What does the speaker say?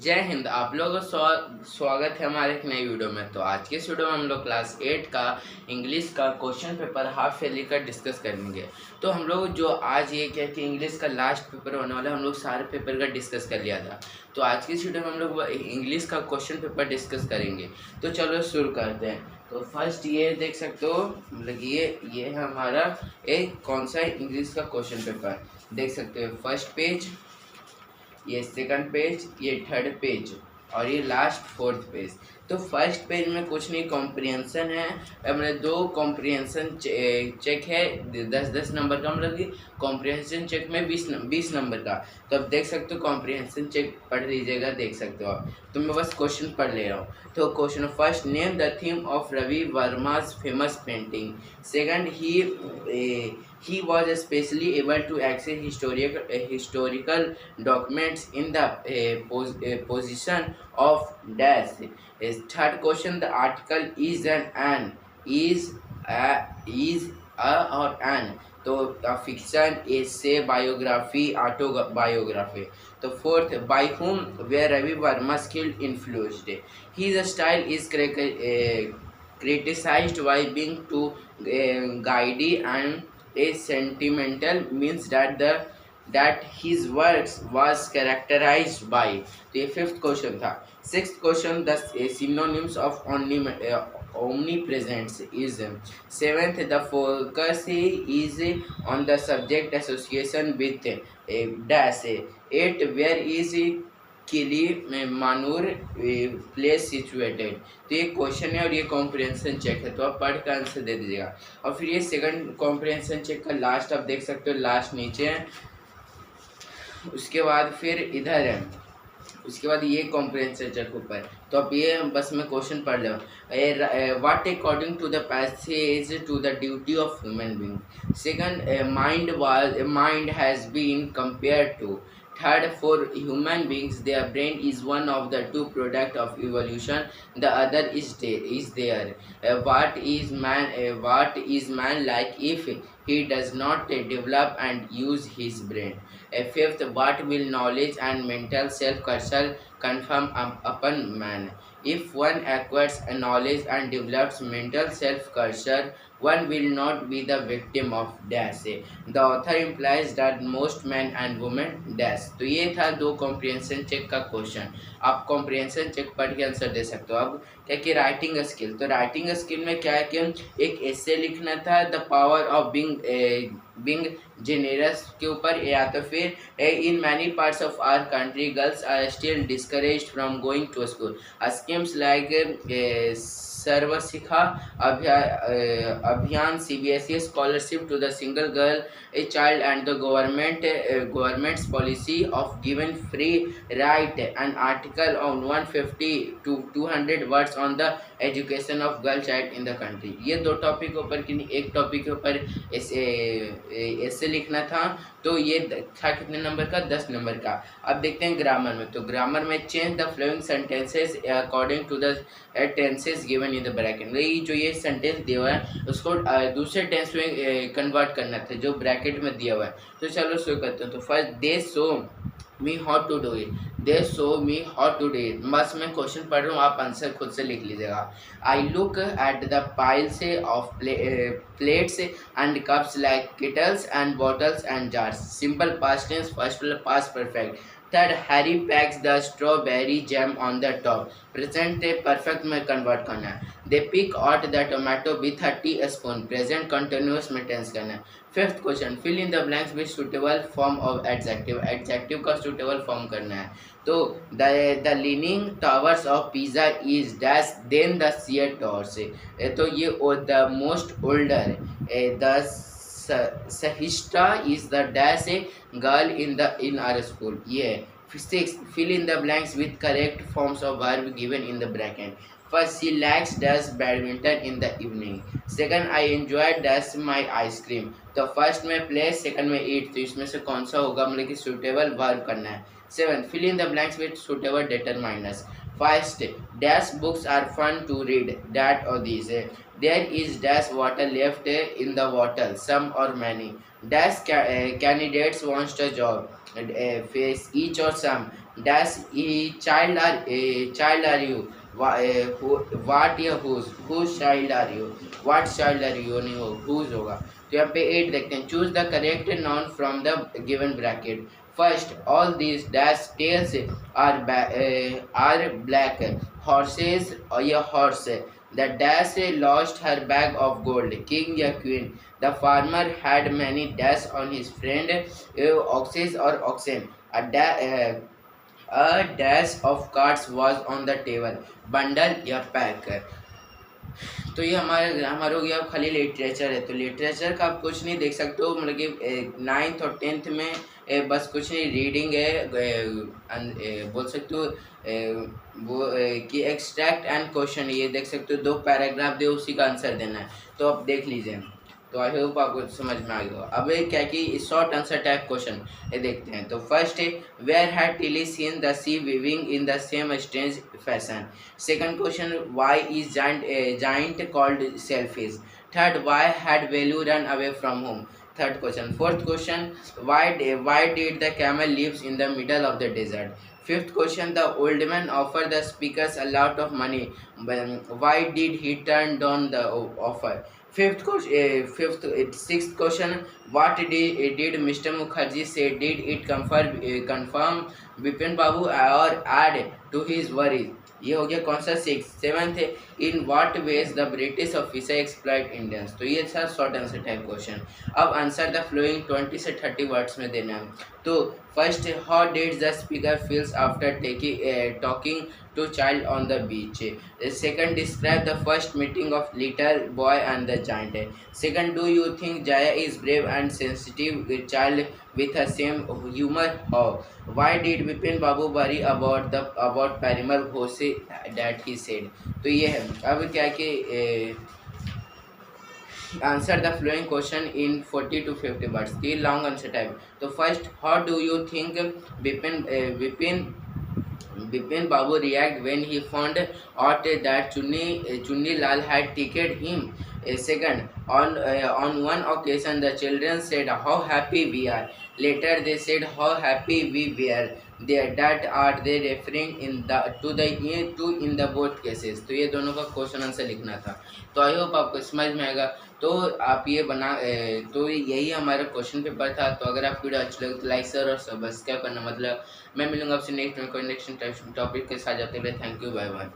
जय हिंद। आप लोगों का स्वागत है हमारे एक नई वीडियो में। तो आज के इस वीडियो में हम लोग क्लास 8 का इंग्लिश का क्वेश्चन पेपर हाफ ईयरली का डिस्कस करेंगे। तो हम लोग जो आज ये क्या कि इंग्लिश का लास्ट पेपर होने वाला है, हम लोग सारे पेपर का डिस्कस कर लिया था। तो आज की इस वीडियो में हम लोग इंग्लिश का क्वेश्चन पेपर डिस्कस करेंगे। तो चलो शुरू करते हैं। तो फर्स्ट ये देख सकते हो, मतलब ये है हमारा एक कौन सा इंग्लिश का क्वेश्चन पेपर देख सकते हो। फर्स्ट पेज, ये सेकंड पेज, ये थर्ड पेज और ये लास्ट फोर्थ पेज। तो फर्स्ट पेज में कुछ नहीं, कॉम्प्रिहेंशन है। मतलब दो कॉम्प्रिहेंशन चेक है 10-10 नंबर का, मतलब कि कॉम्प्रिहेंशन चेक में 20 नंबर का। तो अब देख सकते हो कॉम्प्रिहेंशन चेक पढ़ लीजिएगा, देख सकते हो आप। तो मैं बस क्वेश्चन पढ़ ले रहा हूँ। तो question first, name the theme of Ravi Varma's famous painting. Second, he was especially able to access historical documents in the position of dash. Third question, the article is a or an. तो fiction, essay, biography, autobiography. तो fourth, by whom were Ravi Varma's skill influenced. His style is criticized by being too guidey and a sentimental, means that his works was characterized by. तो ये fifth question था। Sixth question, the synonyms of omnipresence is. Seventh, the focus is on the subject association with dash. Eight, where is Kili Manur place situated. तो ये question है और ये comprehension check है, तो आप पढ़ कर आंसर दे दीजिएगा। और फिर ये सेकंड कॉम्प्रिहेंशन चेक का लास्ट आप देख सकते हो, लास्ट नीचे है। उसके बाद फिर इधर है, उसके बाद ये कॉम्प्रिहेंशन चेक ऊपर। तो अब ये बस मैं क्वेश्चन पढ़ लो। What according to the passage to the duty of human being. Second, mind has been compared to. Third, for human beings, their brain is one of the two products of evolution. The other is there. What is man like if he does not develop and use his brain? Fifth, what will knowledge and mental self-culture confirm upon man? If one acquires knowledge and develops mental self-culture, one will not be the victim of dash. The author implies that most men and women dash. तो ये था दो comprehension check का question. आप comprehension check पढ़ के answer दे सकते हो। अब क्या कि राइटिंग स्किल, तो राइटिंग स्किल में क्या है कि एक एसे लिखना था, the power of being generous के ऊपर, या तो फिर in many parts of our country girls are still discouraged from going to school. Schemes like Sarva Shiksha Abhiyan, CBSE scholarship to the single girl a child, and the government's policy of giving free write an article on 150 to 200 words on the education of girl child in the country. ये दो topic के ऊपर कि एक topic के ऊपर ऐसे लिखना था। तो ये था कितने नंबर का, 10 नंबर का। अब देखते हैं ग्रामर में। तो ग्रामर में change the following sentences according to the tenses given in the bracket. जो ये सेंटेंस दिया हुआ है उसको दूसरे टेंस में कन्वर्ट करना था जो ब्रैकेट में दिया हुआ है। तो चलो शुरू करते हैं। तो first, they show me how to do it. They show me how to do it. बस मैं क्वेश्चन पढ़ रहा हूँ, आप आंसर खुद से लिख लीजिएगा। I look at the piles of plates and cups like kettles and bottles and jars. Simple past tense, first past perfect. Third, Harry packs the strawberry jam on the top. Present perfect में convert करना है। They pick out the tomato with 30 spoon. Present continuous में tense करना है। Fifth question, fill in the blanks with suitable form of adjective. Adjective का suitable form करना है। तो the leaning towers of Pisa is dash than the Sears towers. तो ये the most older, the Sahishta is the dash a girl in our school. Yeah. Six, fill in the blanks with correct forms of verb given in the bracket. First, she likes does badminton in the evening. Second, I enjoyed does my ice cream. तो first में play, second में ईट। तो इसमें से कौन सा होगा, मतलब कि सुटेबल वर्ब करना है। Seven, fill in the blanks with suitable determiners. First, dash books are fun to read, that और this. There is dash water left in the bottle, some और many. Dash candidates wants a job, face each or some. dash child are you, what या whose child are you, what child are you नहीं हो whose होगा। तो यहाँ पे 8 देखते हैं, choose the correct noun from the given bracket. First, all these dash tails are black, horses or या horse, the dash lost her bag of gold, king या queen, the farmer had many dash on his friend, oxes or oxen, a dash of cards was on the table, bundle या pack। तो ये हमारे हो गया। अब खाली literature है, तो लिटरेचर का आप कुछ नहीं देख सकते हो, मतलब कि 9th और 10th में बस कुछ नहीं, रीडिंग है, बोल सकते हो वो कि एक्सट्रैक्ट एंड क्वेश्चन, ये देख सकते हो 2 पैराग्राफ दे, उसी का आंसर देना है, तो आप देख लीजिए। तो आई होप आपको समझ में आ गया। अब ये क्या कि शॉर्ट आंसर टाइप क्वेश्चन ये देखते हैं। तो फर्स्ट है, where had Tilly seen the sea weaving in the same strange fashion. Second question, why is giant called selfish. Third, why had Velu run away from home. Third question. Fourth question, why did the camel lives in the middle of the desert. Fifth question, the old man offered the speakers a lot of money. Why did he turn down the offer? Sixth question, what did Mr. Mukherjee say? Did it confirm Bipin Babu or add to his worries? ये हो गया कौन सा 6। Seventh, in what ways the British officer exploit Indians. तो ये था short answer type question. अब answer the following 20 से 30 वर्ड्स में देना है। तो first, how did the speaker feels after talking to child on the beach. Second, describe the first meeting of little boy and the giant. Second, do you think Jaya is brave and sensitive child with a same humor? How? Why did Bipin Babu worry about Parimal Ghose that he said? तो ये है। अब क्या कि answer the flowing question in 40 to 50 words. ये long answer type. तो first, how do you think Bipin Babu react when he found out that Chunni Lal had ticket him. Second, on one occasion the children said how happy we are. Later they said how happy we were. That are they referring in the both cases। तो ये दोनों का question answer लिखना था। तो I hope आपको समझ में आएगा। तो आप ये तो यही हमारा क्वेश्चन पेपर था। तो अगर आपको वीडियो अच्छी लगे तो लाइक शेयर और सब्सक्राइब करना। मतलब मैं मिलूंगा आपसे नेक्स्ट टॉपिक के साथ। जाते हुए थैंक यू, बाय बाय।